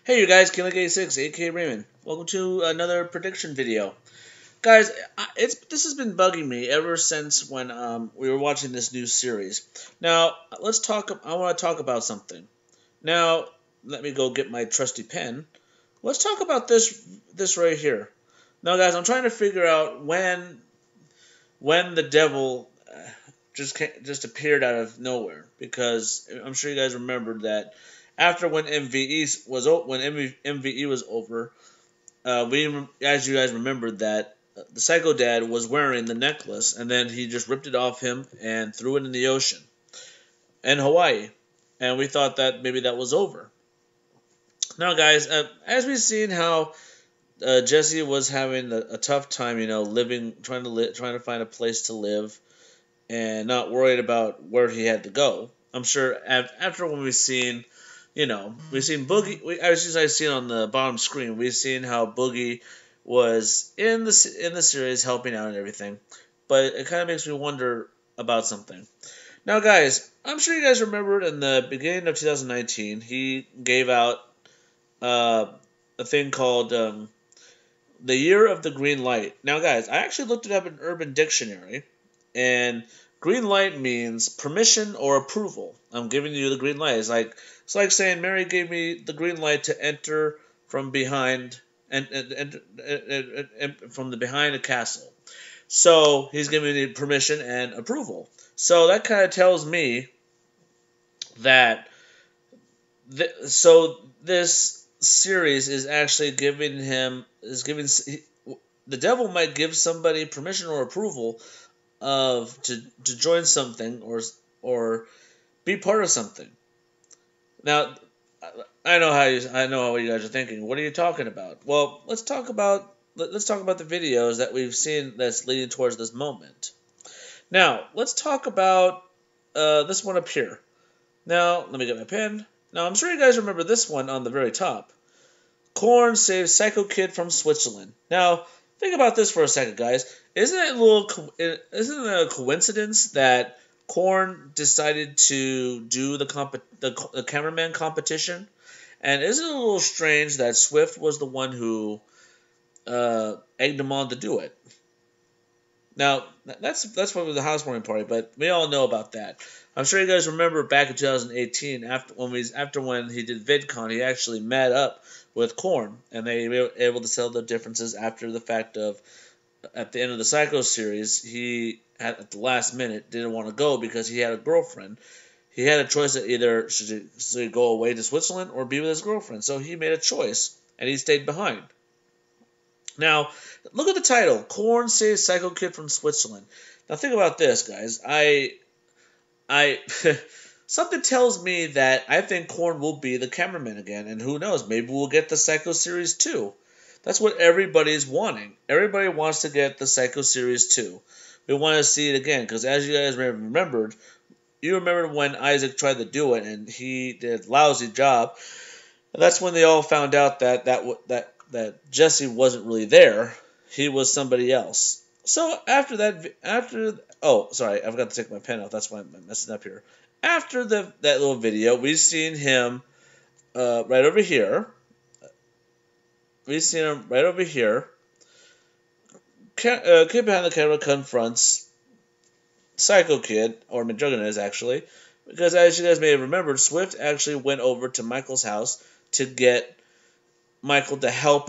Hey you guys, Killing86, aka Raymond. Welcome to another prediction video. Guys, this has been bugging me ever since when we were watching this new series. Now, I want to talk about something. Now, let me go get my trusty pen. Let's talk about this right here. Now, guys, I'm trying to figure out when the devil just appeared out of nowhere, because I'm sure you guys remembered that after when MVE was over, as you guys remembered, that the Psycho Dad was wearing the necklace, and then he just ripped it off him and threw it in the ocean in Hawaii, and we thought that maybe that was over. Now, guys, as we've seen how Jesse was having a tough time, trying to find a place to live, and not worried about where he had to go. I'm sure after when we've seen Boogie. As I seen on the bottom screen, we've seen how Boogie was in the series helping out and everything, but it kind of makes me wonder about something. Now, guys, I'm sure you guys remembered in the beginning of 2019, he gave out a thing called the Year of the Green Light. Now, guys, I actually looked it up in Urban Dictionary, and green light means permission or approval. I'm giving you the green light. It's like saying Mary gave me the green light to enter from behind and from the behind a castle. So he's giving me permission and approval. So that kind of tells me that this series is actually the devil might give somebody permission or approval to join something or be part of something. Now, I know what you guys are thinking. What are you talking about? Well, let's talk about the videos that we've seen that's leading towards this moment. Now, let's talk about this one up here. Now, let me get my pen. Now, I'm sure you guys remember this one on the very top. Korn saves Psycho Kid from Switzerland. Now, think about this for a second, guys. Isn't it a coincidence that Korn decided to do the cameraman competition? And isn't it a little strange that Swift was the one who egged him on to do it? Now, that's probably the housewarming party, but we all know about that. I'm sure you guys remember back in 2018, after when he did VidCon, he actually met up with Korn, and they were able to settle their differences after the fact of, at the end of the Psycho series, he at the last minute didn't want to go because he had a girlfriend. He had a choice of either should he go away to Switzerland or be with his girlfriend. So he made a choice, and he stayed behind. Now, look at the title, Korn Saves Psycho Kid from Switzerland. Now think about this, guys. Something tells me that I think Korn will be the cameraman again, and who knows, maybe we'll get the Psycho series 2. That's what everybody's wanting. Everybody wants to get the Psycho series 2. We want to see it again, because as you guys remembered, you remember when Isaac tried to do it, and he did a lousy job. And that's when they all found out that Jesse wasn't really there. He was somebody else. So oh, sorry, I forgot to take my pen off. That's why I'm messing up here. After that little video, we've seen him right over here. We've seen him right over here. Kid behind the camera confronts Psycho Kid, or Mcjuggernuggets actually, because as you guys may have remembered, Swift actually went over to Michael's house to get Michael to help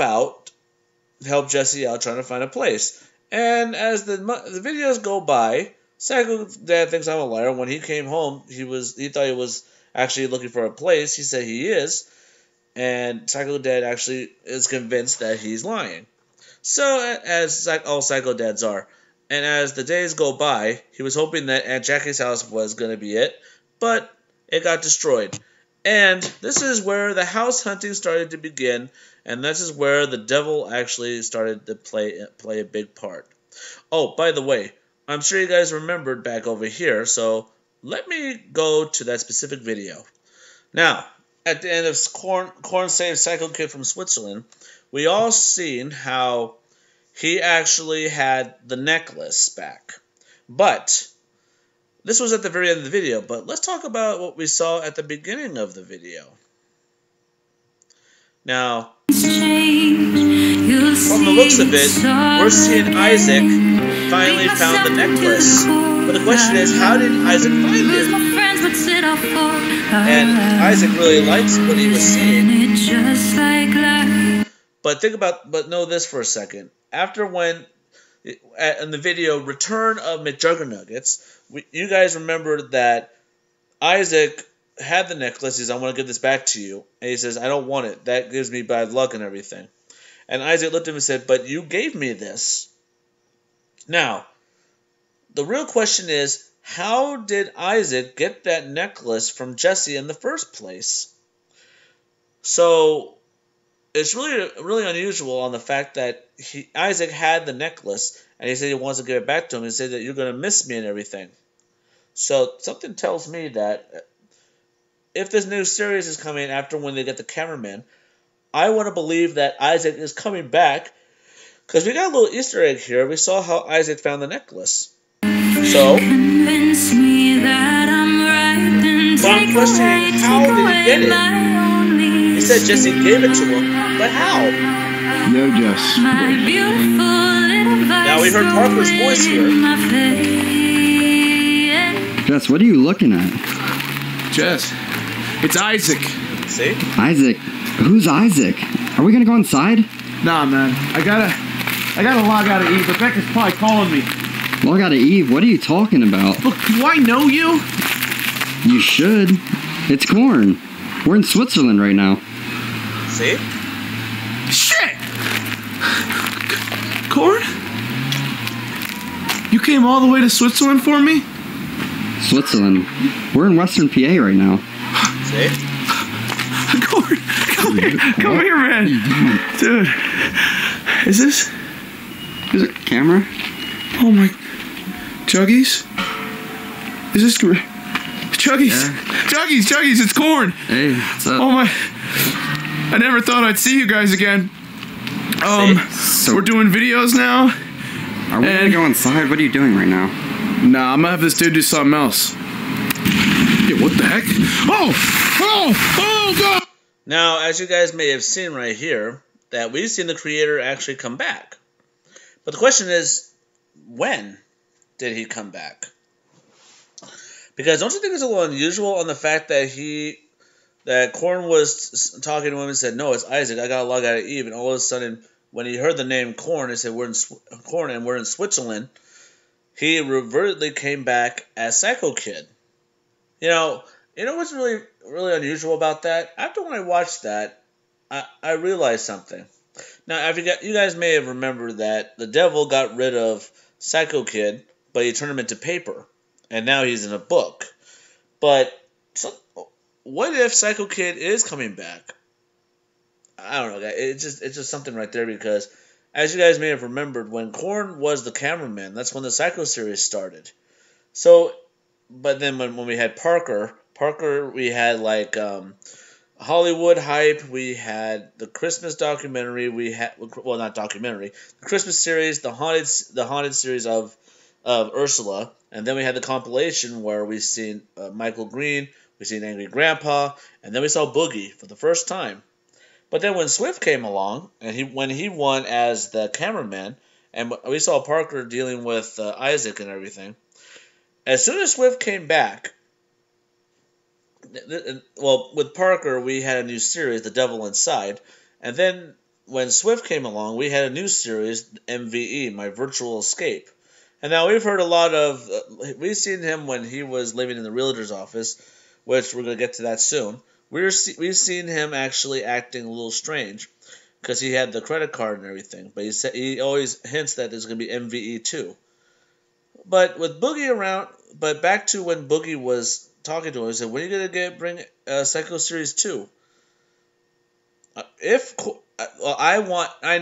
Jesse out trying to find a place. And as the videos go by, Psycho Dad thinks I'm a liar. When he came home, he thought he was actually looking for a place. He said he is, and Psycho Dad actually is convinced that he's lying. So, as all Psycho Dads are, and as the days go by, he was hoping that Aunt Jackie's house was going to be it, but it got destroyed. And this is where the house hunting started to begin, and this is where the devil actually started to play a big part. Oh, by the way, I'm sure you guys remembered back over here, so let me go to that specific video. Now, at the end of Korn Saves Psycho Kid from Switzerland, we all seen how he actually had the necklace back. But this was at the very end of the video, but let's talk about what we saw at the beginning of the video. Now, from the looks of it, we're seeing Isaac finally found the necklace. But the question is, how did Isaac find it? And Isaac really likes what he was seeing. But know this for a second. After when, in the video, Return of Mcjuggernuggets, you guys remember that Isaac had the necklace. He says, I want to give this back to you. And he says, I don't want it. That gives me bad luck and everything. And Isaac looked at him and said, but you gave me this. Now, the real question is, how did Isaac get that necklace from Jesse in the first place? So, it's really unusual on the fact that Isaac had the necklace, and he said he wants to give it back to him. He said that you're going to miss me and everything. So, something tells me that if this new series is coming after when they get the cameraman, I want to believe that Isaac is coming back, because we got a little Easter egg here. We saw how Isaac found the necklace. So, I'm questioning, how did he get it? He said Jesse gave it to him, but how? No, Jess. Now we heard Parker's voice here. Jess, what are you looking at? Jess, it's Isaac. See? Isaac? Who's Isaac? Are we gonna go inside? Nah, man. I gotta log out of Eve. Rebecca's probably calling me. Log out of Eve? What are you talking about? Look, do I know you? You should. It's Corn. We're in Switzerland right now. See? Shit! Corn? You came all the way to Switzerland for me? Switzerland? We're in Western PA right now. See? Corn, come here, man. Dude, is it Camera? Oh my, Chuggies? Is this Chuggies? Yeah. Chuggies, it's Corn. Hey, what's up? Oh my, I never thought I'd see you guys again. So we're doing videos now. Are we gonna go inside? What are you doing right now? Nah, I'm gonna have this dude do something else. Yeah, what the heck? Oh, God! Now, as you guys may have seen right here, that we've seen the creator actually come back. But the question is, when did he come back? Because don't you think it's a little unusual on the fact that Corn was talking to him and said, no, it's Isaac, I gotta log out of Eve, and all of a sudden, when he heard the name Corn, he said, we're in Corn and we're in Switzerland, he revertedly came back as Psycho Kid. You know what's really, really unusual about that? After when I watched that, I realized something. Now, you guys may have remembered that the devil got rid of Psycho Kid, but he turned him into paper, and now he's in a book. But what if Psycho Kid is coming back? I don't know, guys. It's just something right there, because as you guys may have remembered, when Korn was the cameraman, that's when the Psycho series started. So, but then when we had Parker, we had like Hollywood Hype, we had the Christmas documentary, not documentary, the Christmas series, the haunted series of Ursula, and then we had the compilation where we seen Michael Green, we seen Angry Grandpa, and then we saw Boogie for the first time. But then when Swift came along, and when he won as the cameraman, and we saw Parker dealing with Isaac and everything, as soon as Swift came back, well, with Parker, we had a new series, The Devil Inside, and then when Swift came along, we had a new series, MVE, My Virtual Escape. And now we've heard a lot of, we've seen him when he was living in the realtor's office, which we're going to get to that soon. We've seen him actually acting a little strange, because he had the credit card and everything, but he always hints that there's going to be MVE 2. But with Boogie around, but back to when Boogie was talking to him, he said, when are you going to bring Psycho Series 2? I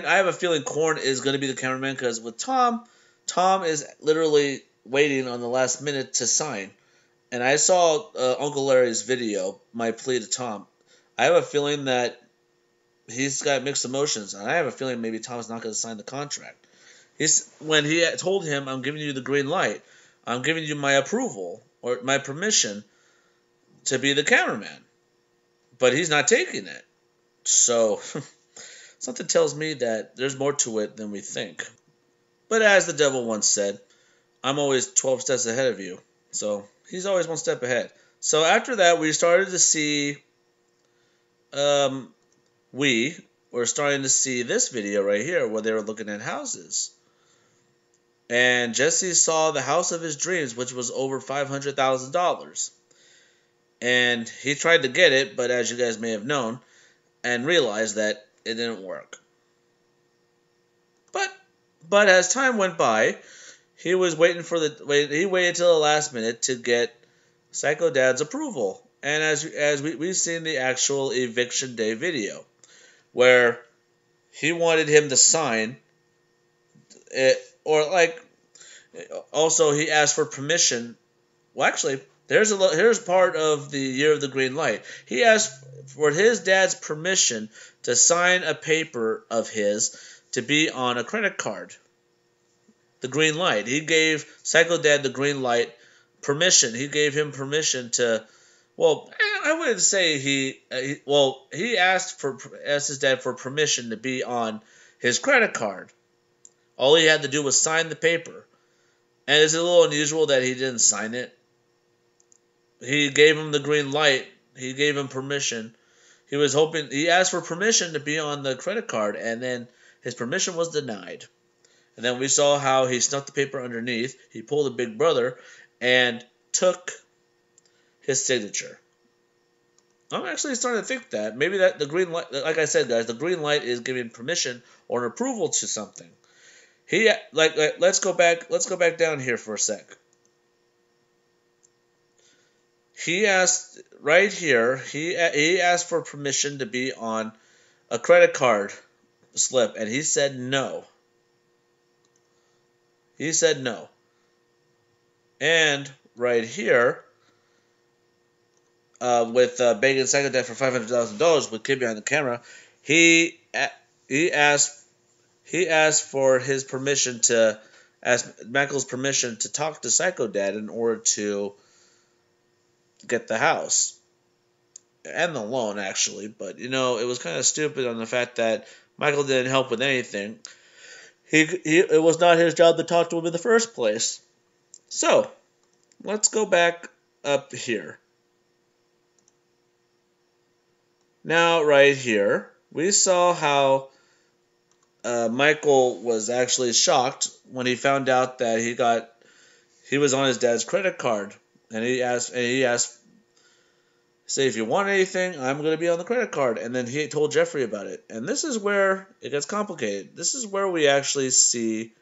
have a feeling Korn is going to be the cameraman, because with Tom is literally waiting on the last minute to sign. And I saw Uncle Larry's video, My Plea to Tom. I have a feeling that he's got mixed emotions, and I have a feeling maybe Tom's not going to sign the contract. When he told him, I'm giving you the green light, I'm giving you my approval, or my permission to be the cameraman. But he's not taking it. So, something tells me that there's more to it than we think. But as the devil once said, I'm always 12 steps ahead of you. So, he's always one step ahead. So, after that, we started to see, we were starting to see this video right here where they were looking at houses. And Jesse saw the house of his dreams, which was over $500,000. And he tried to get it, but as you guys may have known, and realized that it didn't work. But as time went by, he was waiting for he waited till the last minute to get Psycho Dad's approval. And as we've seen the actual eviction day video, where he wanted him to sign it, or like, also he asked for permission. Well, actually, here's part of the year of the green light. He asked for his dad's permission to sign a paper of his to be on a credit card. The green light. He gave Psycho Dad the green light permission. He gave him permission to, well, I wouldn't say he asked his dad for permission to be on his credit card. All he had to do was sign the paper. And it's a little unusual that he didn't sign it. He gave him the green light. He gave him permission. He asked for permission to be on the credit card, and then his permission was denied. And then we saw how he snuck the paper underneath. He pulled a big brother and took his signature. I'm actually starting to think that maybe that the green light, like I said, guys, the green light is giving permission or an approval to something. Let's go back down here for a sec. He asked right here. He asked for permission to be on a credit card slip, and he said no. He said no. And right here, with begging Psycho Dad for $500,000 with kid behind the camera, he asked for his permission to ask Michael's permission to talk to Psycho Dad in order to get the house and the loan, actually. But it was kind of stupid on the fact that Michael didn't help with anything. It was not his job to talk to him in the first place. So, let's go back up here. Now, right here, we saw how Michael was actually shocked when he found out that he was on his dad's credit card, and he asked, say, if you want anything, I'm going to be on the credit card. And then he told Jeffrey about it. And this is where it gets complicated. This is where we actually see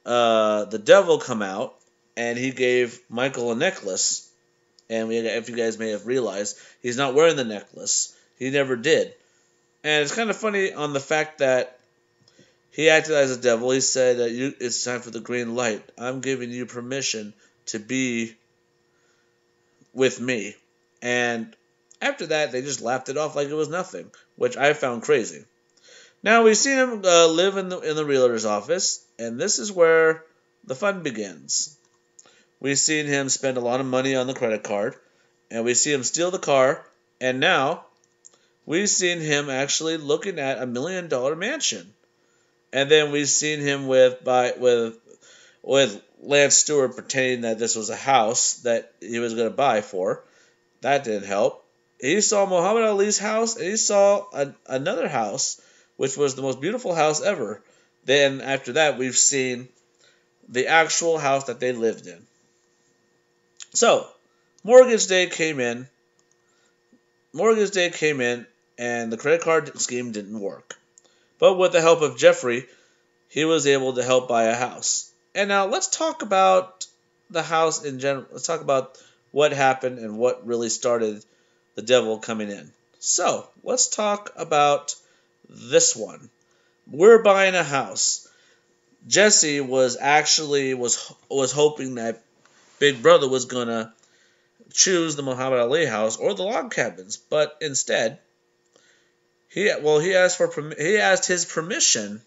the devil come out, and he gave Michael a necklace. And if you guys may have realized, he's not wearing the necklace. He never did. And it's kind of funny on the fact that he acted as a devil. He said that it's time for the green light. I'm giving you permission to be with me. And after that, they just laughed it off like it was nothing, which I found crazy. Now, we've seen him live in the realtor's office, and this is where the fun begins. We've seen him spend a lot of money on the credit card, and we see him steal the car, and now we've seen him actually looking at $1 million mansion. And then we've seen him with Lance Stewart pretending that this was a house that he was going to buy for. That didn't help. He saw Muhammad Ali's house, and he saw another house, which was the most beautiful house ever. Then after that, we've seen the actual house that they lived in. So, mortgage day came in. And the credit card scheme didn't work. But with the help of Jeffrey, he was able to help buy a house. And now let's talk about the house in general. Let's talk about what happened and what really started the devil coming in. So, let's talk about this one. We're buying a house. Jesse was hoping that Big Brother was going to choose the Muhammad Ali house or the log cabins, but instead he asked his permission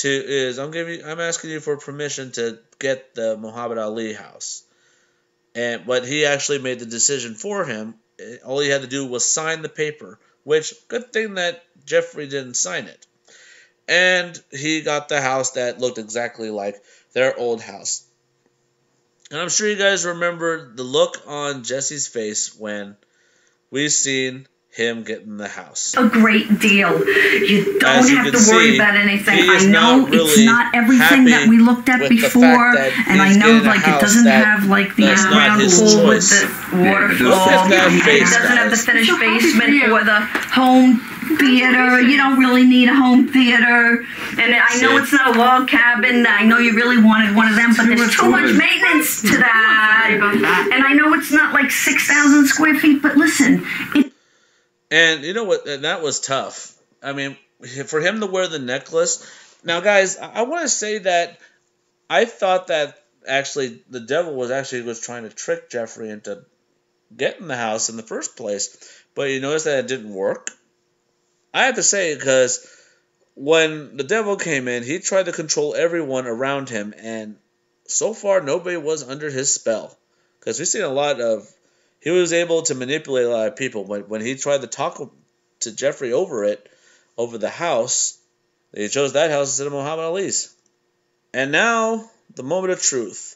I'm asking you for permission to get the Muhammad Ali house. But he actually made the decision for him. All he had to do was sign the paper which, good thing that Jeffrey didn't sign it. And he got the house that looked exactly like their old house. And I'm sure you guys remember the look on Jesse's face when we seen him get in the house. A great deal. You don't have to worry about anything. I know it's not everything that we looked at before, and I know like it doesn't have like the round pool with the waterfall. It doesn't have the finished basement or the home theater. You don't really need a home theater. And I know it's not a log cabin. I know you really wanted one of them, but there's too much maintenance to that. And I know it's not like 6,000 square feet, but listen, and you know what? That was tough. I mean, for him to wear the necklace. Now, guys, I want to say that I thought that actually the devil was trying to trick Jeffrey into getting the house in the first place. But you notice that it didn't work. I have to say, because when the devil came in, he tried to control everyone around him, and so far nobody was under his spell. Because we've seen a lot of. He was able to manipulate a lot of people. When he tried to talk to Jeffrey over the house, he chose that house instead of Muhammad Ali's. And now, the moment of truth.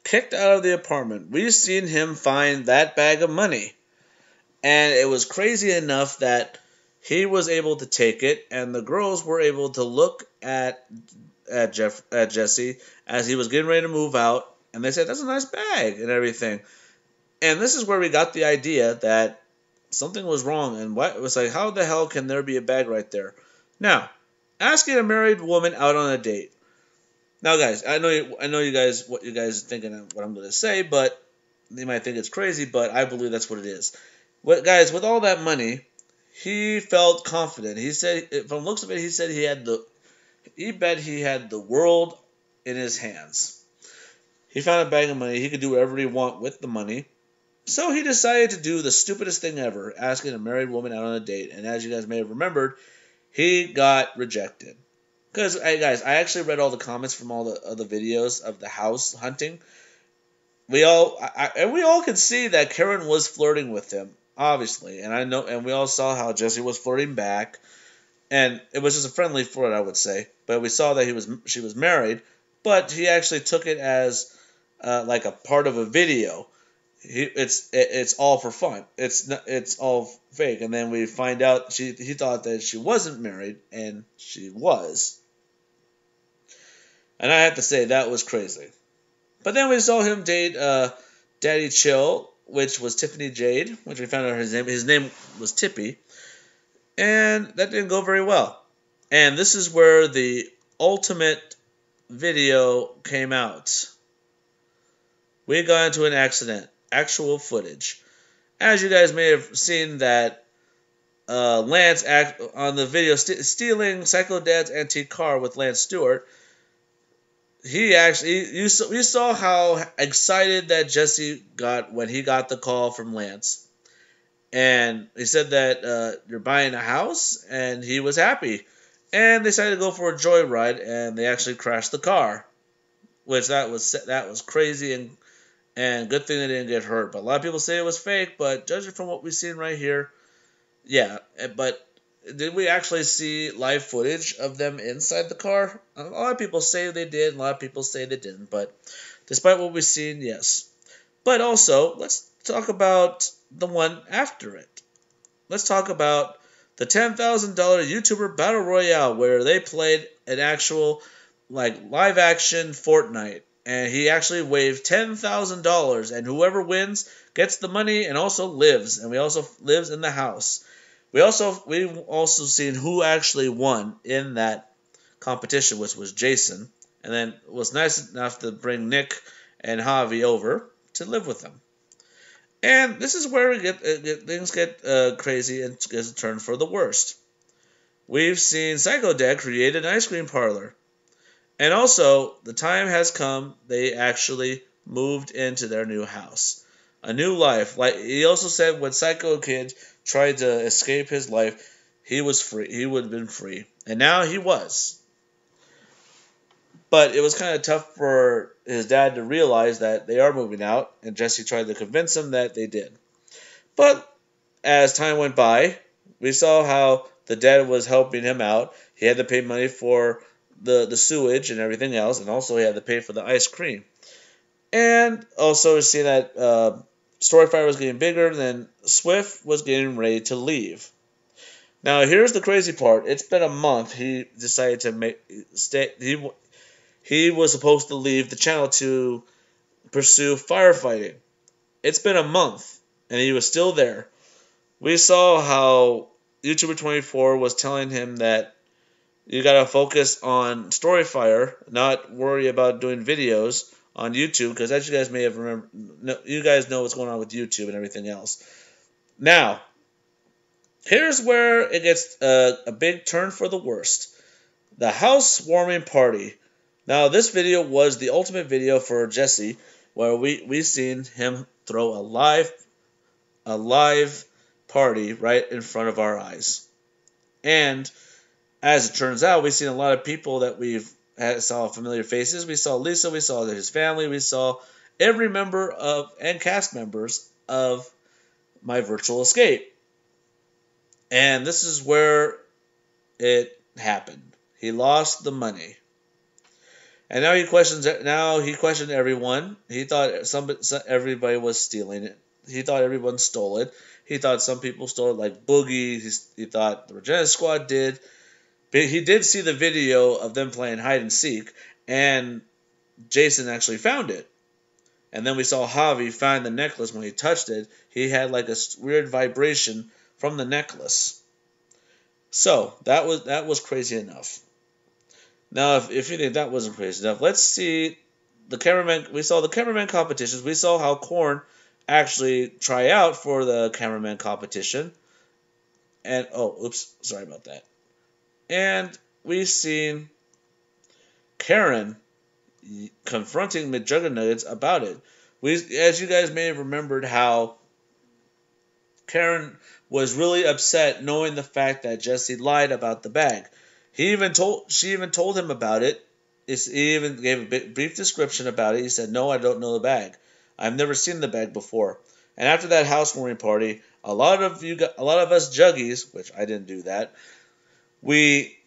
Kicked out of the apartment. We've seen him find that bag of money. And it was crazy enough that he was able to take it, and the girls were able to look at Jesse as he was getting ready to move out, and they said, "That's a nice bag," and everything. And this is where we got the idea that something was wrong. And it was like, how the hell can there be a bag right there? Now, asking a married woman out on a date. Now, guys, I know you guys what you guys are thinking of what I'm going to say, but you might think it's crazy, but I believe that's what it is. Guys, with all that money, he felt confident. He said, from the looks of it, he said he bet he had the world in his hands. He found a bag of money. He could do whatever he want with the money. So he decided to do the stupidest thing ever, asking a married woman out on a date. And as you guys may have remembered, he got rejected. Because, guys, I actually read all the comments from all the other videos of the house hunting. We all could see that Karen was flirting with him, obviously. And we all saw how Jesse was flirting back. And it was just a friendly flirt, I would say. But we saw that she was married. But he actually took it as like a part of a video. It's all for fun. It's all fake. And then we find out he thought that she wasn't married, and she was. And I have to say that was crazy. But then we saw him date Daddy Chill, which was Tiffany Jade, which we found out his name was Tippy, and that didn't go very well. And this is where the ultimate video came out. We got into an accident. Actual footage. As you guys may have seen that Lance on the video stealing Psycho Dad's antique car with Lance Stewart. You saw how excited that Jesse got when he got the call from Lance. And he said that you're buying a house, and he was happy. And they decided to go for a joyride, and they actually crashed the car. Which that was crazy and good thing they didn't get hurt. But a lot of people say it was fake, but judging from what we've seen right here, yeah. But did we actually see live footage of them inside the car? A lot of people say they did, a lot of people say they didn't. But despite what we've seen, yes. But also, let's talk about the one after it. Let's talk about the $10,000 YouTuber Battle Royale, where they played an actual live action Fortnite. And he actually waved $10,000, and whoever wins gets the money and also lives. And we also lives in the house. We've also seen who actually won in that competition, which was Jason. And then was nice enough to bring Nick and Javi over to live with them. And this is where things get crazy and gets a turn for the worst. We've seen Psycho Dad create an ice cream parlor. And also, the time has come, they actually moved into their new house. A new life. Like he also said, when Psycho Kid tried to escape his life, he was free. He would have been free. And now he was. But it was kind of tough for his dad to realize that they are moving out, and Jesse tried to convince him that they did. But as time went by, we saw how the dad was helping him out. He had to pay money for the sewage and everything else, and also he had to pay for the ice cream. And also see that Storyfire was getting bigger, then Swift was getting ready to leave. Now here's the crazy part. It's been a month. He decided to stay. He was supposed to leave the channel to pursue firefighting. It's been a month, and he was still there. We saw how YouTuber24 was telling him that you gotta focus on Storyfire, not worry about doing videos on YouTube, because as you guys may have you guys know what's going on with YouTube and everything else. Now, here's where it gets a big turn for the worst. The housewarming party. Now, this video was the ultimate video for Jesse, where we seen him throw a live party right in front of our eyes. And as it turns out, we've seen a lot of people that saw familiar faces. We saw Lisa, we saw his family, we saw every member and cast members of My Virtual Escape. And this is where it happened. He lost the money. And now he questioned everyone. He thought everybody was stealing it. He thought everyone stole it. He thought some people stole it, like Boogie. He thought the Regina Squad did. But he did see the video of them playing hide and seek, and Jason actually found it. And then we saw Javi find the necklace. When he touched it, he had like a weird vibration from the necklace. So that was crazy enough. Now, if you think that wasn't crazy enough, let's see the cameraman. We saw the cameraman competitions. We saw how Korn actually try out for the cameraman competition. And sorry about that. And we've seen Karen confronting Mcjuggernuggets about it. As you guys may have remembered, how Karen was really upset knowing the fact that Jesse lied about the bag. She even told him about it. He even gave a brief description about it. He said, "No, I don't know the bag. I've never seen the bag before." And after that housewarming party, a lot of us juggies, which I didn't do that, we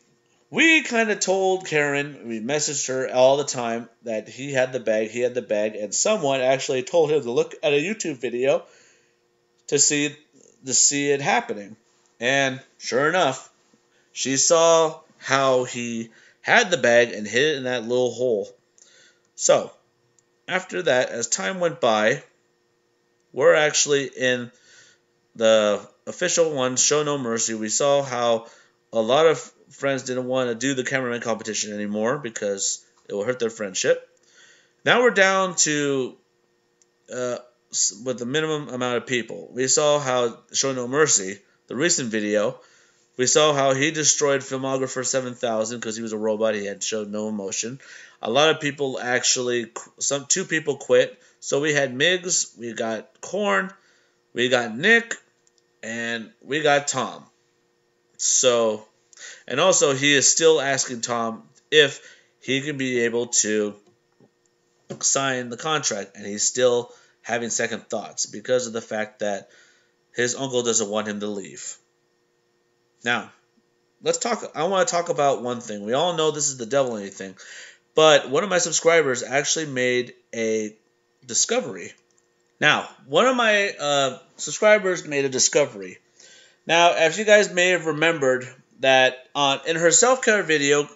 kind of told Karen, we messaged her all the time that he had the bag, and someone actually told him to look at a YouTube video to see it happening. And sure enough, she saw how he had the bag and hid it in that little hole. So, after that, as time went by, we're actually in the official one, Show No Mercy. We saw how a lot of friends didn't want to do the cameraman competition anymore because it will hurt their friendship. Now we're down to with the minimum amount of people. We saw how Show No Mercy, the recent video, we saw how he destroyed Filmographer 7000 because he was a robot. He had showed no emotion. A lot of people actually, two people quit. So we had Migs, we got Korn, we got Nick, and we got Tom. So, and also he is still asking Tom if he can be able to sign the contract, and he's still having second thoughts because of the fact that his uncle doesn't want him to leave. Now, I want to talk about one thing. We all know this is the devil anything, but one of my subscribers actually made a discovery. Now, one of my subscribers made a discovery. Now, as you guys may have remembered that in her self-care video,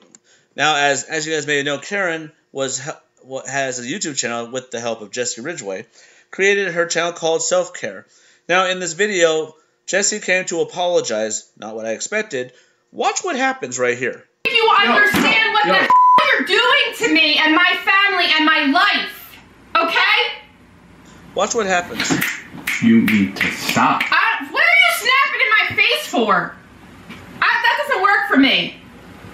now as you guys may know, Karen has a YouTube channel with the help of Jesse Ridgway, created her channel called Self-Care. Now, in this video, Jesse came to apologize, not what I expected. Watch what happens right here. If you understand what the you're doing to me and my family and my life, okay? Watch what happens. You need to stop. What are you snapping in my face for? That doesn't work for me.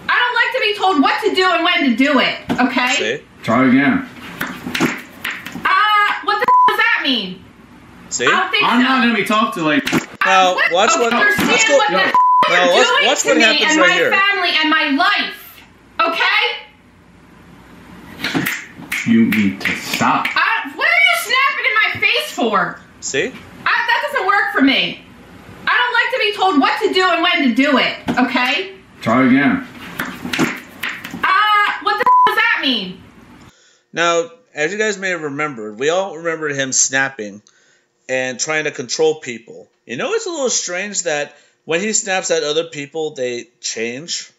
I don't like to be told what to do and when to do it, okay? See? Try again. What the does that mean? See? I don't think I'm so. not gonna be talked to like. Now, watch what. Let's go. Now, watch what happens right here. And my family and my life, okay? You need to stop. What are you snapping in my face for? See? That doesn't work for me. I don't like to be told what to do and when to do it, okay? Try again. What the does that mean? Now, as you guys may have remembered, we all remembered him snapping and trying to control people. You know, it's a little strange that when he snaps at other people, they change.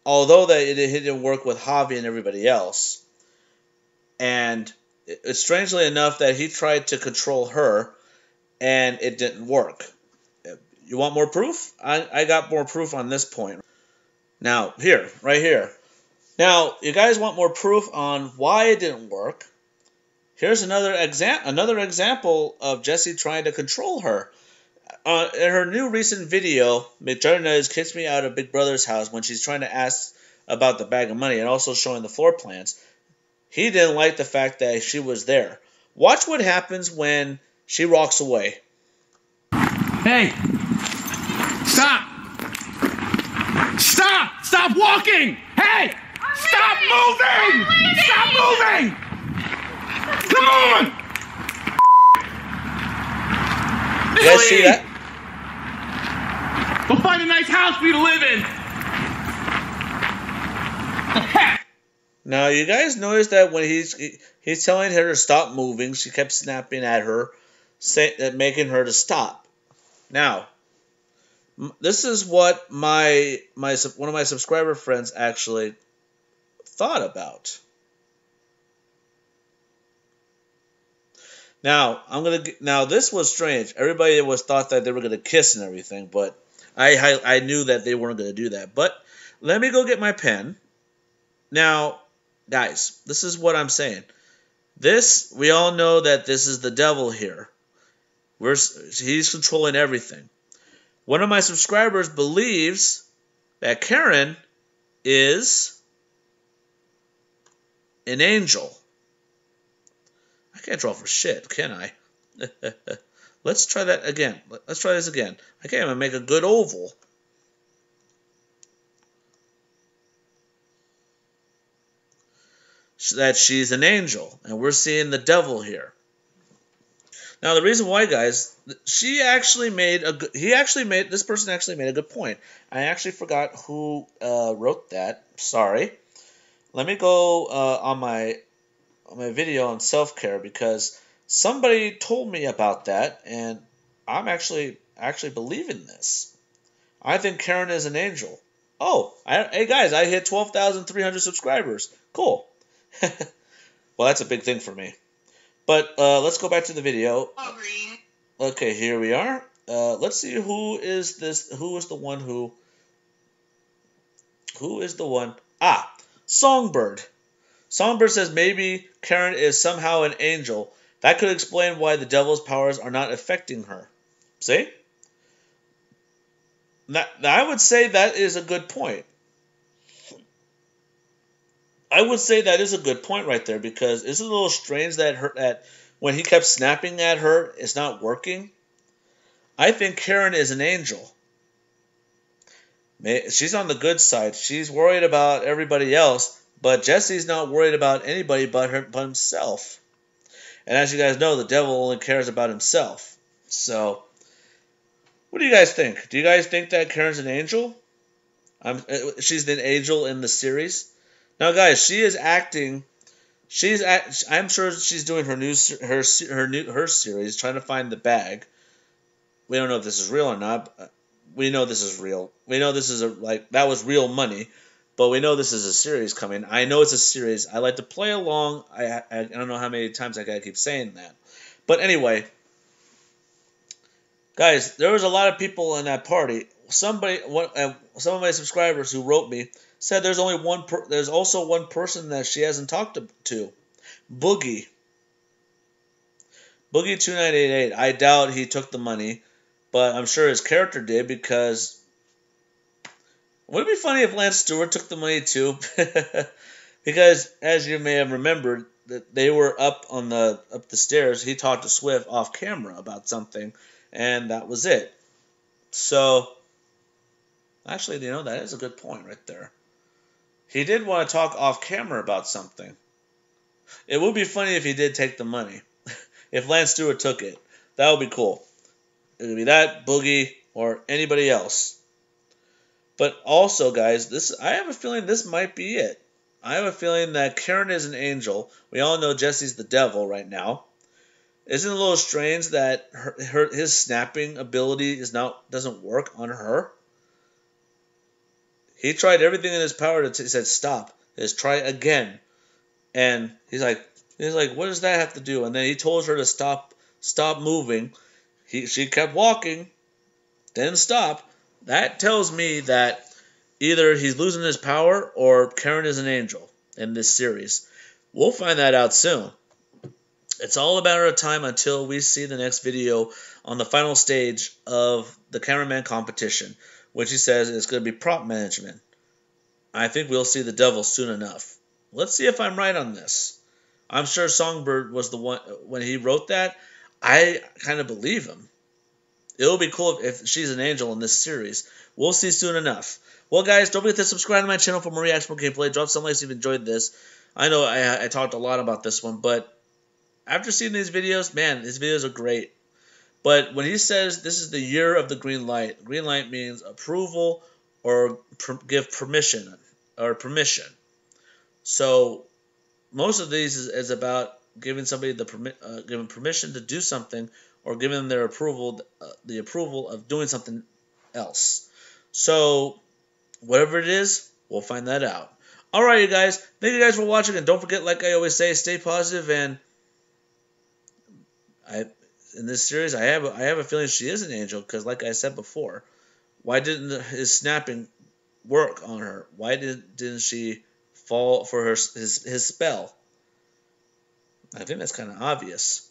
Although that it didn't work with Javi and everybody else. And it's strangely enough that he tried to control her, and it didn't work. You want more proof? I got more proof on this point. Now, here, right here. Now, you guys want more proof on why it didn't work? Here's another example of Jessie trying to control her. In her new recent video, Mcjuggernuggets kicks me out of Big Brother's house when she's trying to ask about the bag of money and also showing the floor plans. He didn't like the fact that she was there. Watch what happens when she walks away. Hey! Stop! Stop! Stop walking! Hey! Stop moving! Stop moving! Come on! You guys see that? Go find a nice house for you to live in! Now, you guys notice that when he's telling her to stop moving, she kept snapping at her, making her to stop. Now, this is what one of my subscriber friends actually thought about. Now, this was strange. Everybody thought that they were gonna kiss and everything, but I knew that they weren't gonna do that. But let me go get my pen. Now, guys, this is what I'm saying. We all know that this is the devil here. He's controlling everything. One of my subscribers believes that Karen is an angel. I can't draw for shit, can I? Let's try that again. Let's try this again. I can't even make a good oval. That she's an angel, and we're seeing the devil here. Now, the reason why, guys, this person actually made a good point. I actually forgot who wrote that. Sorry. Let me go on my video on self-care, because somebody told me about that, and I'm actually believing this. I think Karen is an angel. Oh, hey guys, I hit 12,300 subscribers. Cool. Well, that's a big thing for me. But let's go back to the video. Okay, here we are. Let's see who is the one. Songbird. Songbird says maybe Karen is somehow an angel. That could explain why the devil's powers are not affecting her. See? Now, I would say that is a good point. I would say that is a good point right there, because it's a little strange that when he kept snapping at her, it's not working. I think Karen is an angel. She's on the good side. She's worried about everybody else, but Jesse's not worried about anybody but himself. And as you guys know, the devil only cares about himself. So, what do you guys think? Do you guys think that Karen's an angel? She's an angel in the series. Now, guys, she is acting. I'm sure she's doing her series, trying to find the bag. We don't know if this is real or not. We know this is real. We know this is that was real money, but we know this is a series coming. I know it's a series. I like to play along. I don't know how many times I gotta keep saying that, but anyway, guys, there was a lot of people in that party. Some of my subscribers who wrote me said there's also one person that she hasn't talked to. Boogie 2988. I doubt he took the money, but I'm sure his character did, because would it be funny if Lance Stewart took the money too? Because as you may have remembered, that they were up the stairs. He talked to Swift off camera about something, and that was it. So actually, that is a good point right there. He did want to talk off camera about something. It would be funny if he did take the money. If Lance Stewart took it, that would be cool. It could be that, Boogie, or anybody else. But also, guys, I have a feeling this might be it. I have a feeling that Karen is an angel. We all know Jesse's the devil right now. Isn't it a little strange that his snapping ability doesn't work on her? He tried everything in his power he said stop. Just try again. And he's like, what does that have to do? And then he told her to stop moving. She kept walking, didn't stop. That tells me that either he's losing his power or Karen is an angel in this series. We'll find that out soon. It's all a matter of time until we see the next video on the final stage of the cameraman competition, which he says is going to be prop management. I think we'll see the devil soon enough. Let's see if I'm right on this. I'm sure Songbird was the one, when he wrote that, I kind of believe him. It'll be cool if she's an angel in this series. We'll see soon enough. Well, guys, don't forget to subscribe to my channel for more reaction gameplay. Drop some likes if you enjoyed this. I know I talked a lot about this one, but after seeing these videos, man, these videos are great. But when he says this is the year of the green light means approval or give permission or permission. So most of these is about giving somebody giving permission to do something or giving them their approval, the approval of doing something else. So whatever it is, we'll find that out. All right, you guys. Thank you guys for watching, and don't forget, like I always say, stay positive. And in this series, I have a feeling she is an angel because, like I said before, why didn't his snapping work on her? Why didn't she fall for his spell? I think that's kind of obvious.